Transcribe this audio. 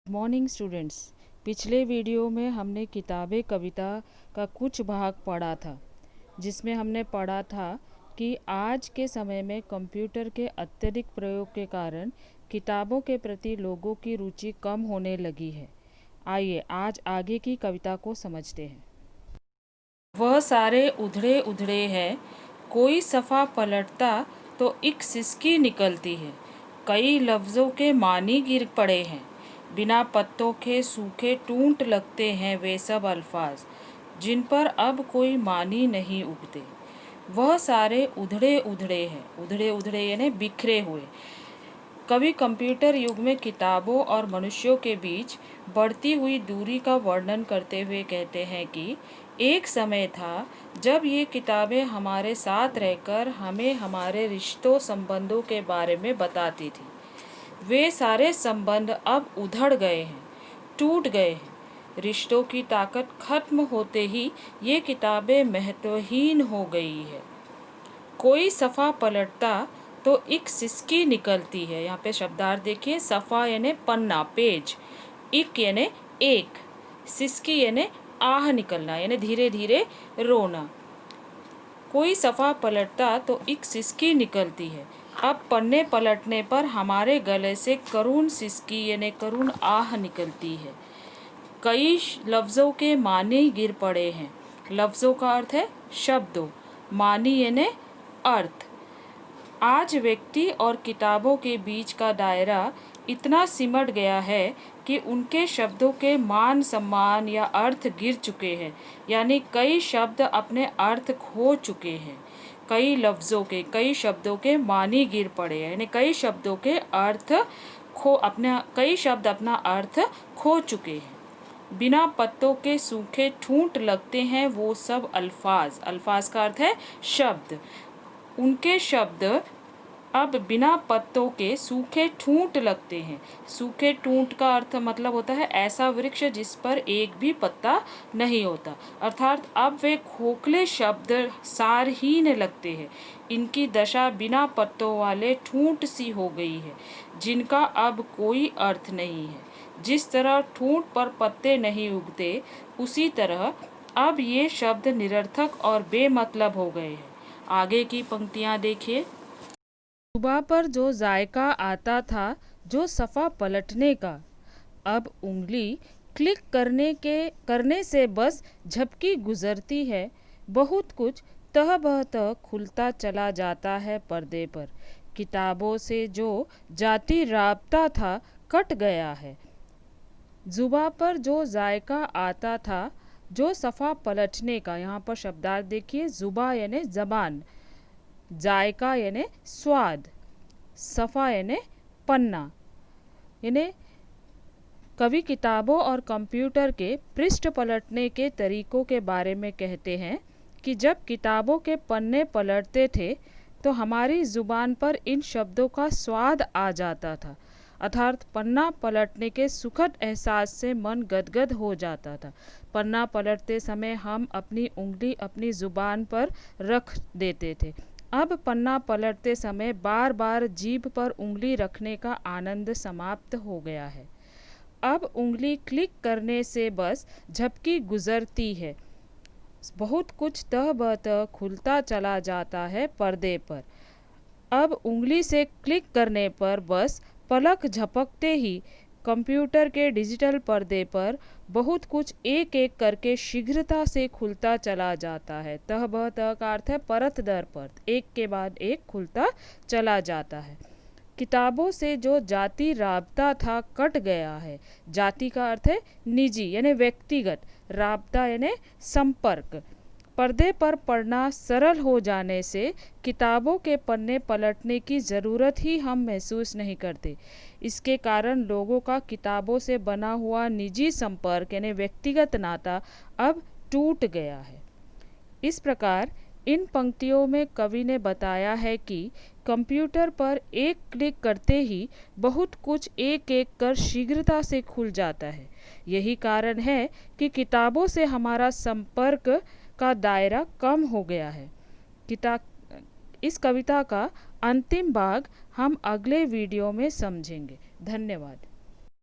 Morning students. पिछले video में हमने किताबे कविता का कुछ भाग पढ़ा था, जिसमें हमने पढ़ा था कि आज के समय में कंप्यूटर के अत्यधिक प्रयोग के कारण किताबों के प्रति लोगों की रुचि कम होने लगी है। आइए आज आगे की कविता को समझते हैं। वह सारे उधड़े उधड़े हैं, कोई सफ़ा पलटता तो एक सिसकी निकलती है। कई लफ्ज़ों के मानी गिर पड़े हैं, बिना पत्तों के सूखे टूट लगते हैं वे सब अल्फाज, जिन पर अब कोई मानी नहीं उगते। वह सारे उधड़े उधड़े हैं, उधड़े उधड़े यानी बिखरे हुए। कवि कंप्यूटर युग में किताबों और मनुष्यों के बीच बढ़ती हुई दूरी का वर्णन करते हुए कहते हैं कि एक समय था जब ये किताबें हमारे साथ रहकर हमें हमारे रिश्तों संबंधों के बारे में बताती थी। वे सारे संबंध अब उधड़ गए हैं, टूट गए हैं। रिश्तों की ताकत खत्म होते ही ये किताबें महत्वहीन हो गई है। कोई सफ़ा पलटता तो एक सिसकी निकलती है। यहाँ पे शब्दार्थ देखिए, सफ़ा यानी पन्ना, पेज, इक यानी एक, सिसकी यानी आह निकलना यानी धीरे धीरे रोना। कोई सफ़ा पलटता तो एक सिसकी निकलती है। अब पन्ने पलटने पर हमारे गले से करुण सिसकी यानी करुण आह निकलती है। कई लफ्ज़ों के मानी गिर पड़े हैं। लफ्ज़ों का अर्थ है शब्दों, मानी यानी अर्थ। आज व्यक्ति और किताबों के बीच का दायरा इतना सिमट गया है कि उनके शब्दों के मान सम्मान या अर्थ गिर चुके हैं, यानी कई शब्द अपने अर्थ खो चुके हैं। कई लफ्ज़ों के, कई शब्दों के मानी गिर पड़े हैं, यानी कई शब्दों के अर्थ कई शब्द अपना अर्थ खो चुके हैं। बिना पत्तों के सूखे ठूंठ लगते हैं वो सब अल्फाज। अल्फाज का अर्थ है शब्द। उनके शब्द अब बिना पत्तों के सूखे ठूंठ लगते हैं। सूखे ठूंठ का अर्थ मतलब होता है ऐसा वृक्ष जिस पर एक भी पत्ता नहीं होता, अर्थात अब वे खोखले शब्द सारहीन लगते हैं। इनकी दशा बिना पत्तों वाले ठूंठ सी हो गई है, जिनका अब कोई अर्थ नहीं है। जिस तरह ठूंठ पर पत्ते नहीं उगते, उसी तरह अब ये शब्द निरर्थक और बेमतलब हो गए हैं। आगे की पंक्तियाँ देखिए। जुबां पर जो जायका आता था, जो सफ़ा पलटने का, अब उंगली क्लिक करने से बस झपकी गुजरती है। बहुत कुछ तह बहतह खुलता चला जाता है पर्दे पर। किताबों से जो जाती राबता था कट गया है। जुबां पर जो जायका आता था, जो सफ़ा पलटने का, यहाँ पर शब्दार्थ देखिए। जुबां यानी ज़बान, जायका यानी स्वाद, सफ़ा यानी पन्ना। यानी कवि किताबों और कंप्यूटर के पृष्ठ पलटने के तरीकों के बारे में कहते हैं कि जब किताबों के पन्ने पलटते थे तो हमारी ज़ुबान पर इन शब्दों का स्वाद आ जाता था, अर्थात पन्ना पलटने के सुखद एहसास से मन गदगद हो जाता था। पन्ना पलटते समय हम अपनी उंगली अपनी ज़ुबान पर रख देते थे। अब पन्ना पलटते समय बार बार जीभ पर उंगली रखने का आनंद समाप्त हो गया है। अब उंगली क्लिक करने से बस झपकी गुजरती है। बहुत कुछ तह बतह खुलता चला जाता है पर्दे पर। अब उंगली से क्लिक करने पर बस पलक झपकते ही कंप्यूटर के डिजिटल पर्दे पर बहुत कुछ एक एक करके शीघ्रता से खुलता चला जाता है। तह बतह का अर्थ है परत दर परत, एक के बाद एक खुलता चला जाता है। किताबों से जो जाति राबता था कट गया है। जाति का अर्थ है निजी यानी व्यक्तिगत, राबता यानी संपर्क। पर्दे पर पढ़ना सरल हो जाने से किताबों के पन्ने पलटने की ज़रूरत ही हम महसूस नहीं करते। इसके कारण लोगों का किताबों से बना हुआ निजी संपर्क यानी व्यक्तिगत नाता अब टूट गया है। इस प्रकार इन पंक्तियों में कवि ने बताया है कि कंप्यूटर पर एक क्लिक करते ही बहुत कुछ एक एक कर शीघ्रता से खुल जाता है। यही कारण है कि किताबों से हमारा संपर्क का दायरा कम हो गया है। इस कविता का अंतिम भाग हम अगले वीडियो में समझेंगे। धन्यवाद।